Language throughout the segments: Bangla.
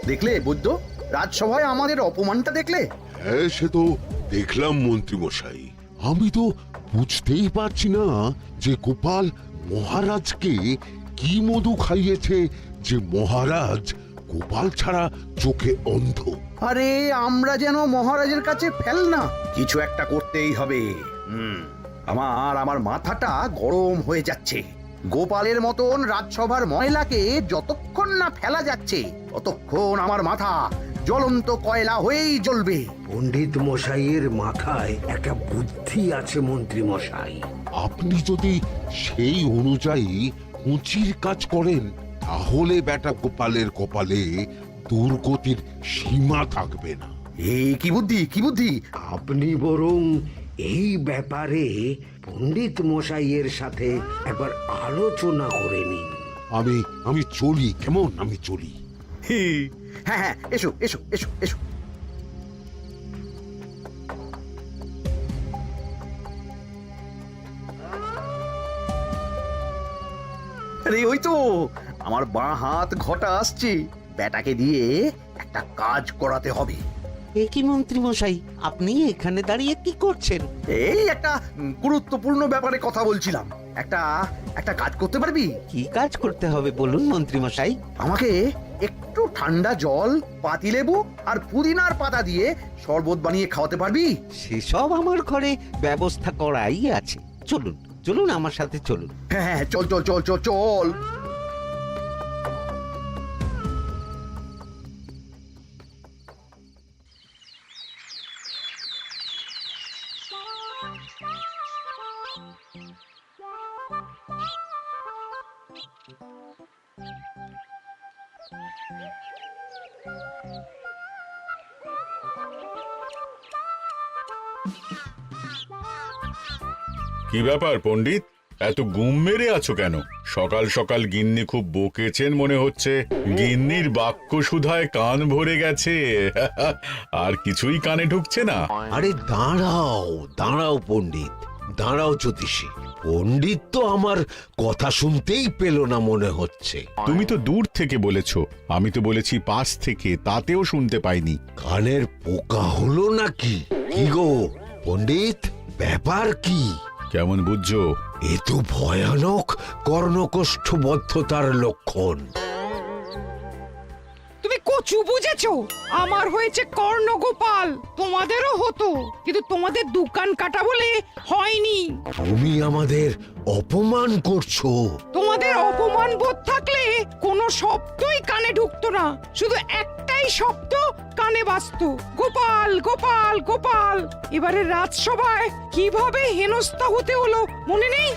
দেখলে বৈদ্য, রাজসভায় আমাদের অপমানটা দেখলে? হ্যাঁ, সে তো দেখলাম মন্ত্রী মশাই। আমি তো বুঝতেই পারছি না যে গোপাল মহারাজকে কি মধু খাইয়েছে যে মহারাজ গোপাল ছাড়া চোখে অন্ধ। আরে আমরা যেন মহারাজের কাছে ফেল না, কিছু একটা করতেই হবে। আমার মাথাটা গরম হয়ে যাচ্ছে। গোপালের মতন রাজসভার ময়লাকে যতক্ষণ না ফেলা যাচ্ছে ততক্ষণ আমার মাথা জ্বলন্ত কয়লা হয়েই জ্বলবে। পণ্ডিত মশাইয়ের মাথায় একটা বুদ্ধি আছে মন্ত্রী মশাই। আপনি যদি সেই অনুযায়ী উঁচির কাজ করেন তাহলে বেটা গোপালের কপালে দুর্গতির সীমা থাকবে না। এই কি বুদ্ধি, কি বুদ্ধি? আপনি বরং এই ব্যাপারে পণ্ডিত মশাইয়ের সাথে একবার আলোচনা করে নিন। আমি চলি, কেমন? আমি চলি। হ্যাঁ হ্যাঁ, এসো এসো এসো এসো। আরে ওই তো আমার বাঁ হাত ঘটা আসছে, বেটাকে দিয়ে একটা কাজ করাতে হবে। এ কি মন্ত্রী মশাই, আপনি এখানে দাঁড়িয়ে কি করছেন? এই একটা গুরুত্বপূর্ণ ব্যাপারে কথা বলছিলাম। একটা কাজ করতে পারবি? কি কাজ করতে হবে বলুন মন্ত্রী মশাই। আমাকে একটু ঠান্ডা জল, পাতিলেবু আর পুদিনার পাতা দিয়ে শরবত বানিয়ে খাওয়াতে পারবি? সেসব আমার ঘরে ব্যবস্থা করাই আছে। চলুন চলুন, আমার সাথে চলুন। হ্যাঁ হ্যাঁ, চল চল চল চল চল। কি ব্যাপার পণ্ডিত, এত গুম মেরে আছো কেন? সকাল সকাল গিন্নি খুব বকেছেন মনে হচ্ছে। গিন্নির বাক্য সুধায় কান ভরে গেছে, আর কিছুই কানে ঢুকছে না। আরে দাঁড়াও দাঁড়াও পণ্ডিত, দাঁড়াও জ্যোতিষী। পণ্ডিত তো আমার কথা শুনতেই পেল না মনে হচ্ছে। তুমি তো দূর থেকে বলেছো, আমি তো বলেছি পাশ থেকে, তাতেও শুনতে পাইনি। কানের পোকা হলো নাকি? কি গো পণ্ডিত, ব্যাপার কি? কেমন বুঝছো? এ তো ভয়ানক কর্ণকোষ্ঠবদ্ধতার লক্ষণ। তুমি কচু বুঝেছো? আমার হয়েছে কর্ণগোপাল, তোমাদেরও হতো, কিন্তু তোমাদের দোকান কাটা বলে হয়নি। তুমি আমাদের অপমান করছো। তোমাদের অপমান বোধ থাকলে কোনো শব্দই কানে ঢুকতো না, শুধু একটাই শব্দ কানে বাজতো, গোপাল গোপাল গোপাল। এবারে রাজসভায় কিভাবে হেনস্থা হতে হলো মনে নেই?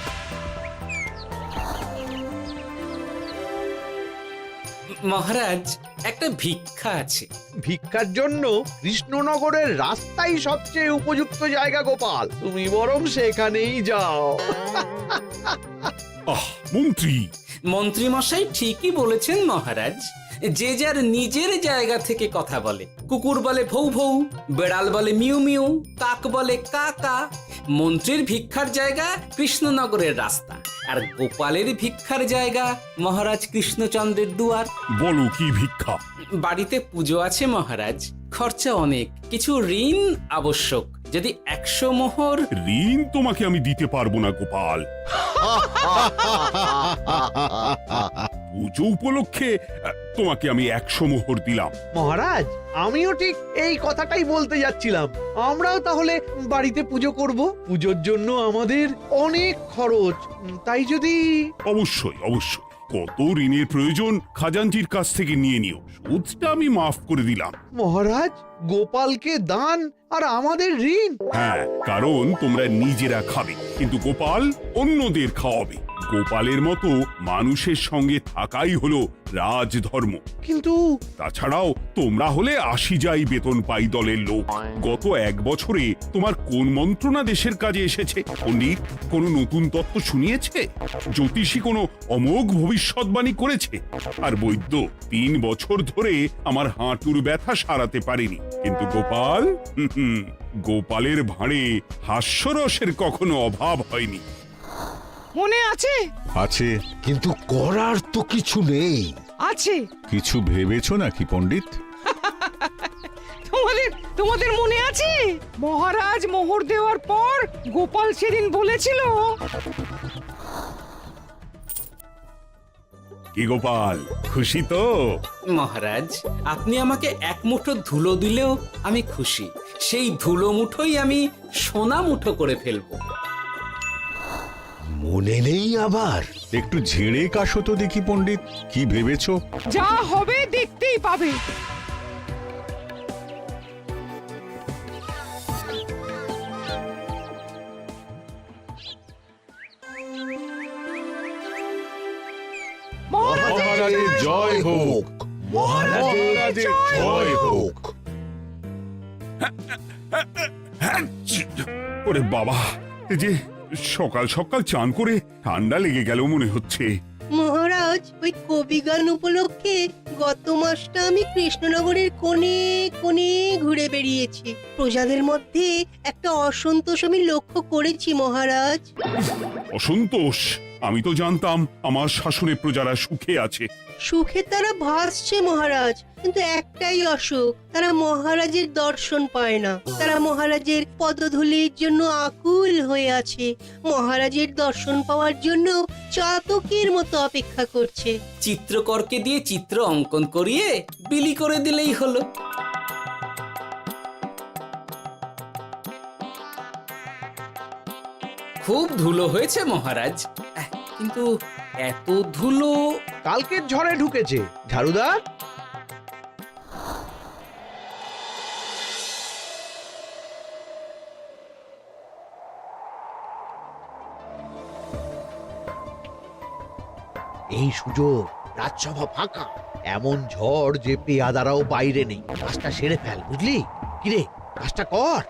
মহারাজ, একটা ভিক্ষা আছে। ভিক্ষার জন্য কৃষ্ণনগরের রাস্তাই সবচেয়ে উপযুক্ত জায়গা গোপাল, তুমি বরং সেখানেই যাও। মন্ত্রী, মন্ত্রী মশাই ঠিকই বলেছেন মহারাজ। যে যার নিজের জায়গা থেকে কথা বলে। কুকুর বলে ভৌ ভৌ, বেড়াল বলে মিউ মিউ, কাক বলে কা কা। মন্ত্রীর ভিক্ষার জায়গা কৃষ্ণনগরের রাস্তা, আর গোপালের ভিক্ষার জায়গা মহারাজ কৃষ্ণচন্দ্রের দুয়ার। বলো কি ভিক্ষা? বাড়িতে পুজো আছে মহারাজ, খরচা অনেক, কিছু ঋণ আবশ্যক। যদি 100 মোহর। ঋণ তোমাকে আমি দিতে পারবো না গোপাল। পুজো উপলক্ষে তোমাকে আমি 100 মোহর দিলাম। মহারাজ, আমিও ঠিক এই কথাটাই বলতে যাচ্ছিলাম। আমরাও তাহলে বাড়িতে পুজো করব। পুজোর জন্য আমাদের অনেক খরচ, তাই যদি... অবশ্যই অবশ্যই, কত ঋণের প্রয়োজন খাজাঞ্চির কাছ থেকে নিয়ে নিও, সুদটা আমি মাফ করে দিলাম। মহারাজ, গোপালকে দান আর আমাদের ঋণ? হ্যাঁ, কারণ তোমরা নিজেরা খাবে, কিন্তু গোপাল অন্যদের খাওয়াবে। গোপালের মতো মানুষের সঙ্গে থাকাই হলো রাজধর্ম। কিন্তু তাছাড়াও তোমরা হলে 80 যাই বেতন পাই দলের লোক। গত 1 বছরে তোমার কোন মন্ত্রণা দেশের কাজে এসেছে? পণ্ডিত কোনো নতুন তত্ত্ব শুনিয়েছে? জ্যোতিষী কোনো অমোঘ ভবিষ্যৎবাণী করেছে? আর বৈদ্য 3 বছর ধরে আমার হাঁটুর ব্যথা সারাতে পারেনি। কিন্তু গোপাল, গোপালের ভাঁড়ে হাস্যরসের কখনো অভাব হয়নি। মনে আছে? আছে। কিন্তু করার তো কিছু নেই। আছে। কিছু ভেবেছো নাকি পণ্ডিত? তোমাদের মনে আছে মহারাজ মোহর দেওয়ার পর গোপাল সেদিন বলেছিল, কি গোপাল, খুশি তো? মহারাজ, আপনি আমাকে এক মুঠো ধুলো দিলেও আমি খুশি। সেই ধুলো মুঠোই আমি সোনা মুঠো করে ফেলবো। মনে নেই আবার? একটু ঝেড়ে কাশো তো দেখি পণ্ডিত, কি ভেবেছো? যা হবে দেখতেই পাবে। মহারাজের জয় হোক, মহারাজের জয় হোক। ওরে বাবা, এই যে সকাল সকাল চান করে ঠান্ডা লেগে গেল মনে হচ্ছে। মহারাজ, ওই কবি গান উপলক্ষে গত মাসটা আমি কৃষ্ণনগরের কোণে কোণে ঘুরে বেরিয়েছি। প্রজাদের মধ্যে একটা অসন্তোষ আমি লক্ষ্য করেছি মহারাজ। অসন্তোষ? আমি তো জানতাম আমার শাসনে প্রজারা সুখে আছে। সুখে তারা ভাসছে মহারাজ, কিন্তু একটাই অসুখ, তারা মহারাজের দর্শন পায় না। তারা মহারাজের পদধূলির জন্য আকুল হয়ে আছে, মহারাজের দর্শন পাওয়ার জন্য চাতকের মতো অপেক্ষা করছে। চিত্রকরকে দিয়ে চিত্র অঙ্কন করিয়ে বিলি করে দিলেই হলো। খুব ধুলো হয়েছে মহারাজ, কিন্তু এত ধুলো। কালকের ঝড়ে ঢুকেছে। ঝাড়ুদার, এই সুযোগ, রাজসভা ফাঁকা, এমন ঝড় যে পেয়াদারাও বাইরে নেই। কাজটা সেরে ফেল, বুঝলি? কিরে, কাজটা কর।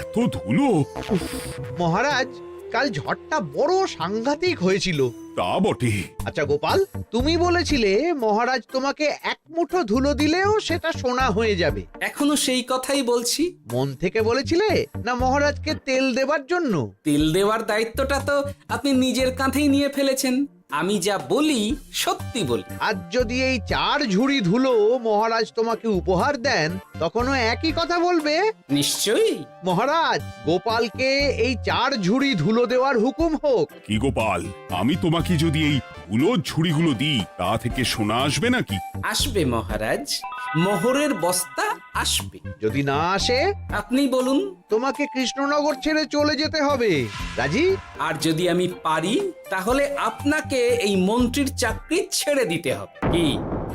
এত ধুলো! উফ, মহারাজ, কাল ঝড়টা বড় সাংঘাতিক হয়েছিল। তা বটে। আচ্ছা গোপাল, তুমি বলেছিলে মহারাজ তোমাকে এক মুঠো ধুলো দিলেও সেটা সোনা হয়ে যাবে। এখনো সেই কথাই বলছি। মন থেকে বলেছিলে না মহারাজকে তেল দেবার জন্য? তেল দেওয়ার দায়িত্বটা তো আপনি নিজের কাঁধেই নিয়ে ফেলেছেন। আমি যা বলি সত্যি বলি। আজ যদি এই 4 ঝুড়ি ধুলো মহারাজ তোমাকে উপহার দেন, তখনও একই কথা বলবে? নিশ্চয়ই। মহারাজ, গোপালকে এই 4 ঝুড়ি ধুলো দেওয়ার হুকুম হোক। কি গোপাল, আমি তোমাকে যদি এই ধুলোর ঝুড়িগুলো দিই, তা থেকে সোনা আসবে নাকি? আসবে মহারাজ, মোহরের বস্তা আসবে। যদি না আসে, আপনি বলুন। তোমাকে কৃষ্ণনগর ছেড়ে চলে যেতে হবে। রাজি? আর যদি আমি পারি, তাহলে আপনাকে এই মন্ত্রীর চাকরি ছেড়ে দিতে হবে। কি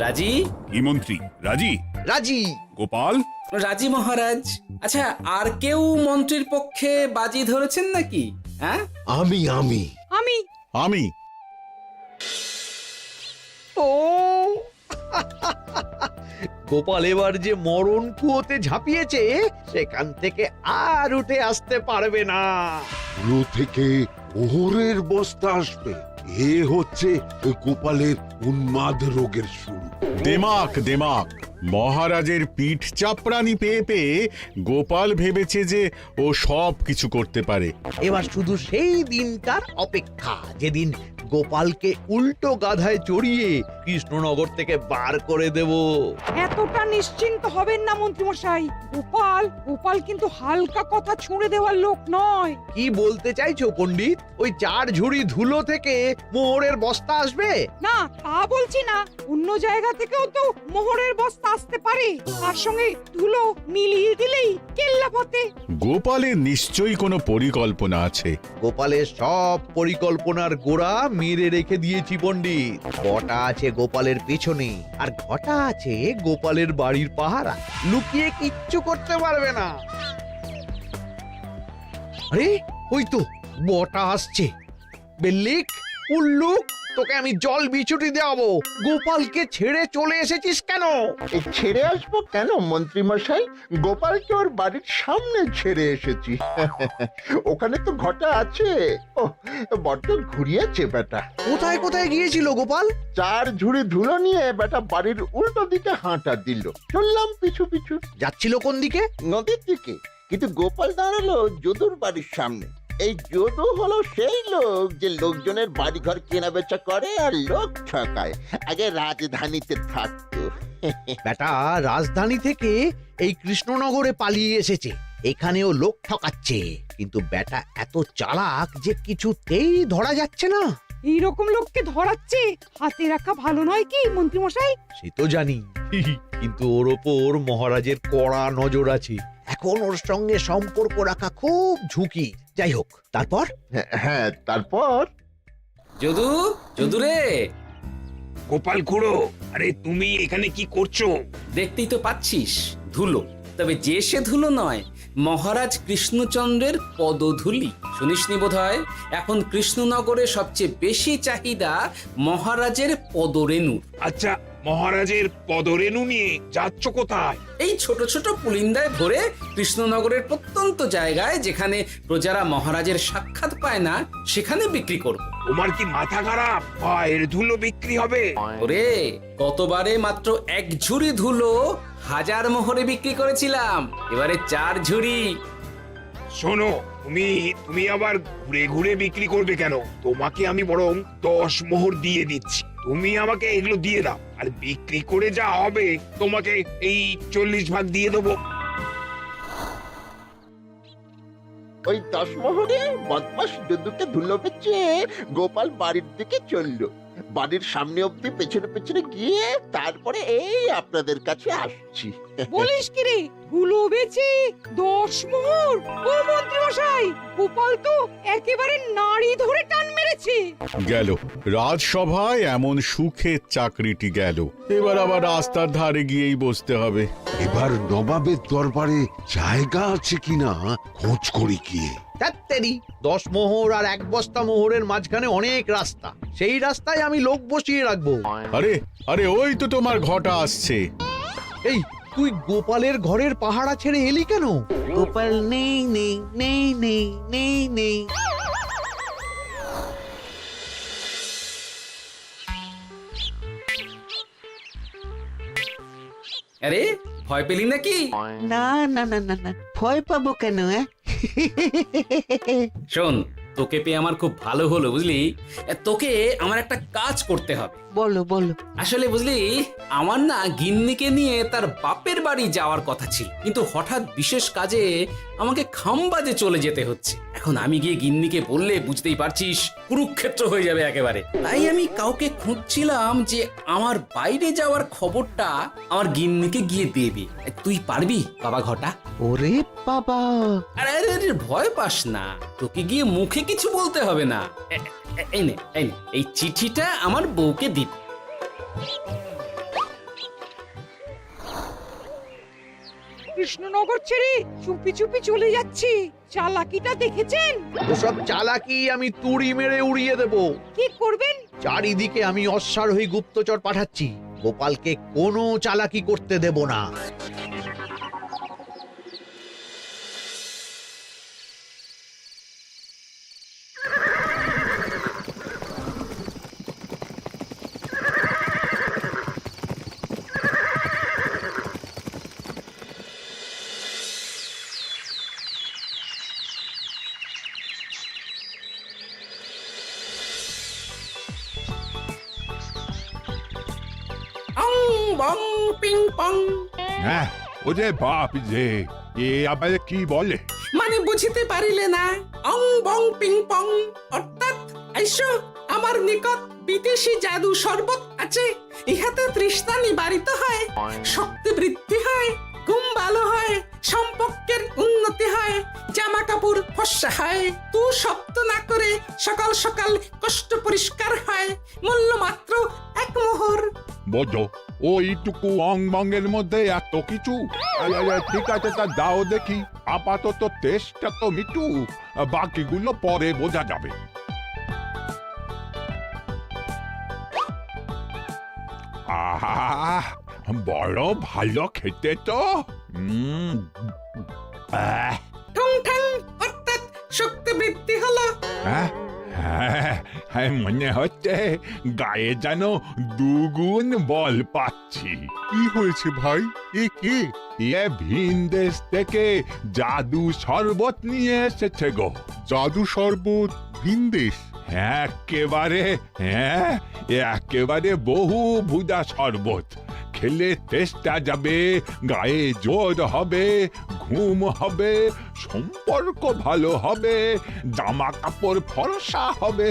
রাজি? কি মন্ত্রী, রাজি? রাজি। গোপাল? রাজি মহারাজ। আচ্ছা, আর কেউ মন্ত্রীর পক্ষে বাজি ধরেছেন নাকি? হ্যাঁ, আমি আমি আমি আমি। ও গোপাল এবার যে মরণ কুয়োতে ঝাঁপিয়েছে, সেখান থেকে আর উঠে আসতে পারবে না। কুলো থেকে মোহরের বস্তা আসবে, এ হচ্ছে গোপালের উন্মাদ রোগের শুরু। দেমাক দেমাক, মহারাজের পিঠ চাপড়ানি পেয়ে পেয়ে গোপাল ভেবেছে যে ও সব কিছু করতে পারে। এবার শুধু সেই দিনটার অপেক্ষা, যেদিন গোপালকে উল্টো গাধায় চড়িয়ে কৃষ্ণনগর থেকে বার করে দেব। এতটা নিশ্চিন্ত হবেন না মন্ত্রীমশাই। গোপাল কিন্তু হালকা কথা ছুঁড়ে দেওয়ার লোক নয়। কি বলতে চাইছো পণ্ডিত? ওই 4 ঝুড়ি ধুলো থেকে মোহরের বস্তা আসবে? না, তা বলছি না। অন্য জায়গা থেকেও তো মোহরের বস্তা আসতে পারে। তার সঙ্গে ধুলো মিলিয়ে দিলেই কেল্লাফতে। গোপালের নিশ্চয়ই কোনো পরিকল্পনা আছে। গোপালের সব পরিকল্পনার গোড়া মেরে রেখে দিয়েছি পণ্ডিত। ঘটা আছে গোপালের পেছনে, আর ঘটা আছে গোপালের বাড়ির পাহারা। লুকিয়ে কিচ্ছু করতে পারবে না। আরে ওই তো বটা আসছে। বেল্লিক, উল্লুক, তোকে আমি জল বিছুটি দেওয়াবো। গোপালকে ছেড়ে চলে এসেছিস কেন? ছেড়ে আসবো কেন মন্ত্রী মশাই? গোপালকে ওর বাড়ির সামনে ছেড়ে এসেছি। ওখানে তো ঘটা আছে। ও বড্ড ঘুরিয়েছে বেটা। কোথায় কোথায় গিয়েছিল গোপাল? 4 ঝুড়ি ধুলো নিয়ে বেটা বাড়ির উল্টো দিকে হাঁটা দিল। চললাম পিছু পিছু যাচ্ছিল কোন দিকে? নদীর দিকে, কিন্তু গোপাল দাঁড়ালো যদুর বাড়ির সামনে। এই যদু হলো সেই লোক যে লোকজনের বাড়িঘর কেনা বেচা করে আর লোক ঠকায়। আগে রাজধানীতে থাকতো। বেটা রাজধানী থেকে এই কৃষ্ণনগরে পালিয়ে এসেছে, এখানেও লোক ঠকাচ্ছে। কিন্তু বেটা এত চালাক যে কিছুতেই ধরা যাচ্ছে না। এইরকম লোককে ধরাচ্ছে হাতে রাখা ভালো নয় কি মন্ত্রী মশাই? সে তো জানি, কিন্তু ওর ওপর মহারাজের কড়া নজর আছে। এখন ওর সঙ্গে সম্পর্ক রাখা খুব ঝুঁকি। যাই হোক, তারপর? হ্যাঁ, তারপর যদু, যদু রে, গোপাল খুড়ো, আরে তুমি এখানে কি করছো? দেখতেই তো পাচ্ছিস ধুলো। তবে যে সে ধুলো নয়, মহারাজ কৃষ্ণচন্দ্রের পদধূলি। শুনিসনি বোধহয় এখন কৃষ্ণনগরে সবচেয়ে বেশি চাহিদা মহারাজের পদরেণু। আচ্ছা, মহারাজের পদরেণু নিয়ে যাচ্ছ কোথায়? এই ছোট ছোট পুলিন্দায় ভরে কৃষ্ণনগরের প্রত্যন্ত জায়গায় যেখানে প্রজারা মহারাজের সাক্ষাৎ পায় না সেখানে বিক্রি করব। তোমার কি মাথা খারাপ? পায়ের ধুলো বিক্রি হবে? ওরে, গতবারে মাত্র 1 ঝুড়ি ধুলো 1000 মোহরে বিক্রি করেছিলাম, এবারে 4 ঝুড়ি। শোনো, তুমি আবার ঘুরে ঘুরে বিক্রি করবে কেন? তোমাকে আমি বরং 10 মোহর দিয়ে দিচ্ছি। তুমি আমাকে এগুলো দিয়ে দাও, আর বিক্রি করে যা হবে তোমাকে এই 40 ভাগ দিয়ে দেবো। ওই 10 মোহরে বদমাস যদুকে ধুলো বেচে গোপাল বাড়ির দিকে চললো। বাড়ির সামনে অব্দি পেছনে পেছনে গিয়ে তারপরে এই আপনাদের কাছে আসছি। বলিস কি রে, ধুলো বেচে 10 মোহর? ও মন্ত্রী মশাই, গোপাল তো একেবারে নাড়ি ধরে টান মেরেছে। গেল রাজসভায় এমন সুখের চাকরিটি গেল। এবার আবার রাস্তার ধারে গিয়েই বসতে হবে। এবার নবাবের দরবারে জায়গা আছে কিনা খোঁজ করি গিয়ে। ধ্যাত্তেরি, 10 মোহর আর 1 বস্তা মোহরের মাঝখানে অনেক রাস্তা। সেই রাস্তায় আমি লোক বসিয়ে রাখবো। আরে আরে, ওই তো তোমার ঘটা আসছে। এই, তুই গোপালের ঘরের পাহারা ছেড়ে এলি কেন? গোপাল নেই নেই নেই নেই নেই নেই। আরে, ভয় পেলি নাকি? না না না না না, ভয় পাবো কেন? শোন, তোকে পেয়ে আমার খুব ভালো হলো বুঝলি। তোকে আমার একটা কাজ করতে হবে। বলো বলো। আসলে বুঝলি, আমার না গিন্নিকে নিয়ে তার বাপের বাড়ি যাওয়ার কথা ছিল, কিন্তু হঠাৎ বিশেষ কাজে আমাকে খামবাজে চলে যেতে হচ্ছে। এখন আমি গিয়ে গিন্নিকে বললে বুঝতেই পারছিস কুরুক্ষেত্র হয়ে যাবে একেবারে। তাই আমি কাউকে খুঁজছিলাম যে আমার বাইরে যাওয়ার খবরটা আমার গিন্নিকে গিয়ে দেবে। তুই পারবি বাবা ঘটা? ওরে বাবা! আরে আরে আরে, ভয় পাস না, তোকে গিয়ে মুখে কিছু বলতে হবে না। এই নে, এই চিঠিটা আমার বউকে দিবি। কৃষ্ণনগর ছেড়ে চুপি চুপি চলে যাচ্ছি, চালাকিটা দেখেছেন? ওসব চালাকি আমি তুড়ি মেরে উড়িয়ে দেব। কি করবেন? চারিদিকে আমি অশ্বারোহী গুপ্তচর পাঠাচ্ছি। গোপালকে কোনো চালাকি করতে দেব না। অং বং পিং পং। হ্যাঁ, ওরে বাপ রে, এ আবার কি বলে? মানে বুঝিতে পারিলে না? অং বং পিং পং অর্থাৎ আইসো আমার নিকট বিদেশি জাদু শরবত আছে। ইহাতে তৃষ্ণা নিবারিত হয়, শক্তি বৃদ্ধি হয়, ঘুম ভালো হয়, সম্পর্কের উন্নতি হয়, জামা কাপড় ফর্সা হয়, তু শব্দ না করে সকাল সকাল কষ্ট পরিষ্কার হয়। মূল্য মাত্র 1 মোহর। বলো, ওইটুকু অং বঙ্গের মধ্যে এত কিছু? ঠিক আছে, তা দাও দেখি। আপাতত টেস্টটা তো মিটুক, বাকিগুলো পরে বোঝা যাবে। বড় ভালো খেতে তো আহ, ঠং ঠং অর্থাৎ শক্তি বৃদ্ধি হলো। হ্যাঁ, হ্যাঁ, মনে হচ্ছে গায়ে যেন দুগুণ বল পাচ্ছি। কি হয়েছে ভাই? এ কে? এ ভিন দেশ থেকে জাদু শরবত নিয়ে এসেছে গো। জাদু শরবত ভিন দেশ? একেবারে বহু ভুজা শরবত। খেলে তেষ্টা যাবে, গায়ে জোর হবে, ঘুম হবে, সম্পর্ক ভালো হবে, জামা কাপড় ফর্সা হবে,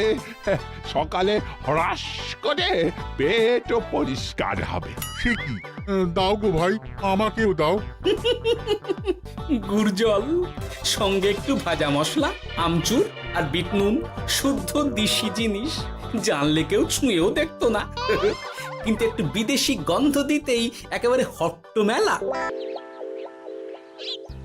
সকালে হ্রাস করে পেটও পরিষ্কার হবে। সে কি? দাও গো ভাই, আমাকেও দাও। গুড় জল, সঙ্গে একটু ভাজা মশলা, আমচুর আর বিট নুন, শুদ্ধ দেশি জিনিস। জানলে কেউ ছুঁয়েও দেখতো না, কিন্তু একটু বিদেশি গন্ধ দিতেই একেবারে হট্ট মেলা।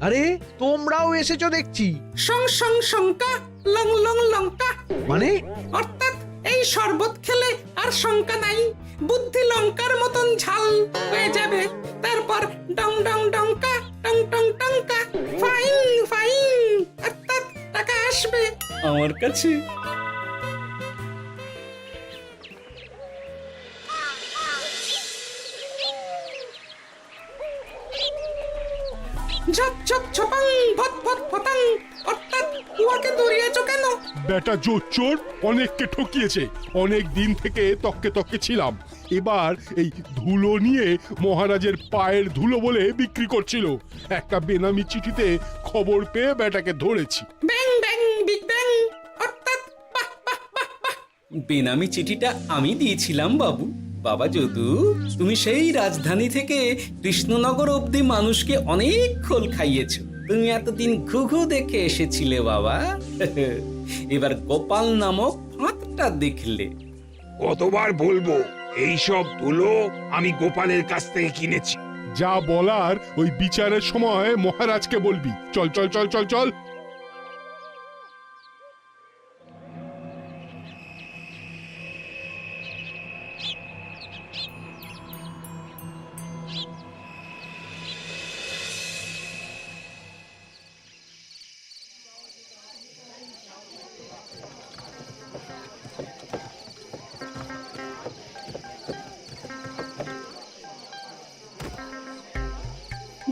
আরে তোমরাও এসেছো দেখছি। সং সং শঙ্কা, লং লং লঙ্কা। মানে অর্থাৎ এই শরবত খেলে আর শঙ্কা নাই, বুদ্ধি লঙ্কার মতন ঝাল হয়ে যাবে। তারপর ডং ডং ডঙ্কা, টং টং টঙ্কা, ফাইন ফাইন, অর্থাৎ টাকা আসবে আমার কাছে। ঝপ ঝপ ঝপাং, ভট ভট ফটাং, অর্থাৎ উহাকে দৌড়িয়েছো কেন? বেটা জোচ্চোর অনেককে ঠকিয়েছে। অনেক দিন থেকে তককে তককে ছিলাম। এবার এই ধুলো নিয়ে মহারাজের পায়ের ধুলো বলে বিক্রি করছিল। একটা বেনামি চিঠিতে খবর পেয়ে বেটাকে ধরেছি। ব্যাং ব্যাং বিগ ব্যাং, অর্থাৎ বাহ বাহ বাহ বাহ। বেনামি চিঠিটা আমি দিয়েছিলাম বাবু। বাবা যদু, তুমি সেই রাজধানী থেকে কৃষ্ণনগর অবধি মানুষকে অনেক খোল খাইয়েছো। তুমি এতদিন ঘুঘু দেখে এসেছিলে বাবা, এবার গোপাল নামক ফাঁদটা দেখলে। কতবার বলবো এইসব ধুলো আমি গোপালের কাছ থেকে কিনেছি। যা বলার ওই বিচারের সময় মহারাজকে বলবি। চল চল চল চল চল।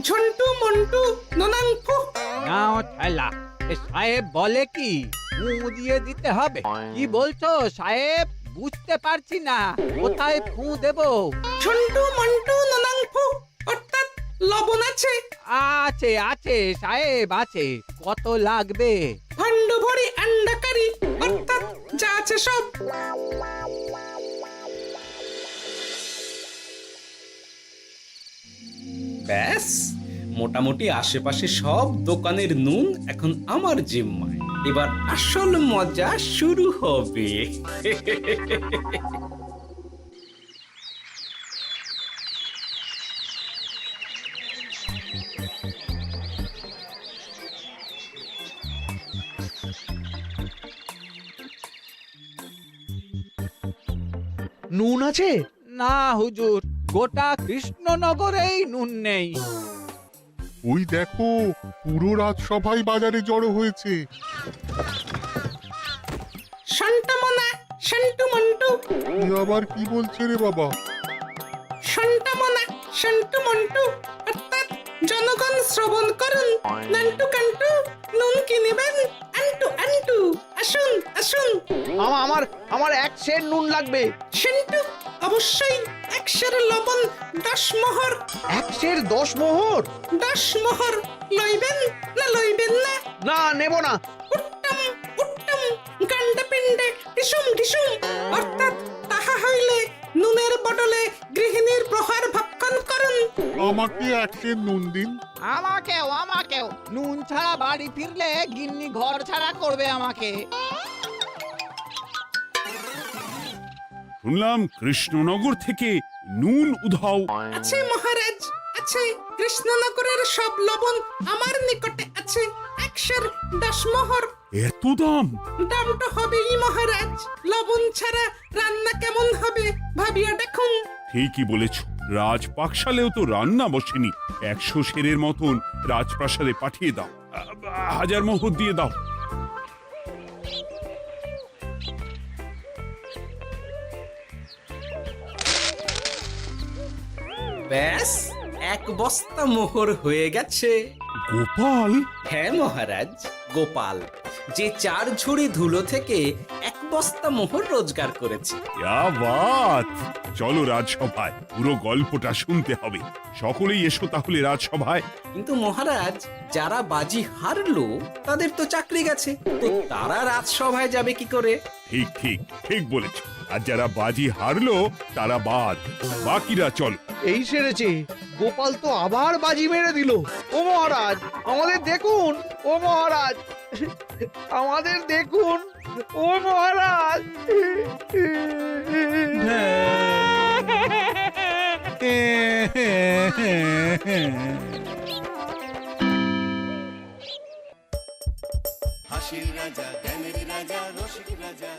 ঝন্টু মন্টু ননাংফু। নাও ঠেলা। সাহেব বলে কি ফু দিয়ে দিতে হবে? কি বলছো সাহেব? বুঝতে পারছি না, কোথায় ফু দেব? ঝন্টু মন্টু ননাংফু, অর্থাৎ লবণ আছে? আছে আছে সাহেব আছে। কত লাগবে? ভান্ড ভরি আন্ডাকারি, অর্থাৎ যা আছে সব। ব্যাস, মোটামুটি আশেপাশে সব দোকানের নুন এখন আমার জিম্মায়। এবার আসল মজা শুরু হবে। নুন আছে? না হুজুর, গোটা কৃষ্ণনগরেই নুন নেই। ওই দেখো, পুরো রাজসভাই বাজারে জড়ো হয়েছে। শান্তামনা, শান্টু মন্টু। এ আবার কি বলছে রে বাবা? শান্তামনা, শান্টু মন্টু, অর্থাৎ জনগণ শ্রবণ করুন। নান্টু কান্টু, নুন কি নেবেন? আন্টু আন্টু, আসুন আসুন। আমার আমার এক সের নুন লাগবে। শান্টু, অবশ্যই 100 লবণ 10 মোহর। এক সের 10 মোহর? 10 মোহর লইবেন না লইবেন না? না, নেব না। উত্তম উত্তম, গান্ডা পিণ্ডে ঢিসুম ঢিসুম, অর্থাৎ তাহা হইলে নুনের বদলে গৃহিণীর প্রহার ভক্ষণ করুন। আমাকে এক সের নুন দিন। আমাকেও আমাকেও। নুন ছাড়া বাড়ি ফিরলে গিন্নি ঘর ছাড়া করবে আমাকে। শুনলাম কৃষ্ণনগর থেকে নুন উধাও। আছে মহারাজ, আছে। কৃষ্ণনগরের সব লবণ আমার নিকটে আছে। 110 মোহর। এত দাম? দাম তো হবেই মহারাজ। লবণ ছাড়া রান্না কেমন হবে ভাবিয়া দেখুন। ঠিকই বলেছ। রাজপাকশালেও তো রান্না বসেনি। 100 সেরের মতন রাজপ্রাসাদে পাঠিয়ে দাও। 1000 মোহর দিয়ে দাও। ব্যাস 1 বস্তা মোহর হয়ে গেছে। গোপাল, হ্যাঁ মহারাজ, গোপাল যে 4 ঝুড়ি ধুলো থেকে 1 বস্তা মোহর রোজগার করেছে। ইয়া বাত! চলো রাজসভায়, পুরো গল্পটা শুনতে হবে। সকলেই এসো তাহলে রাজসভায়। কিন্তু মহারাজ, যারা বাজি হারলো তাদের তো চাকরি গেছে, তো তারা রাজসভায় যাবে কি করে? ঠিক ঠিক ঠিক বলেছ। আর যারা বাজি হারলো তারা বাদ, বাকিরা চলো। এই সেরেছে, গোপাল তো আবার বাজি মেরে দিল। ও মহারাজ, আমাদের দেখুন। ও মহারাজ, আমাদের দেখুন। ও মহারাজ। হাসির রাজা, জ্ঞানের রাজা, রসিক রাজা।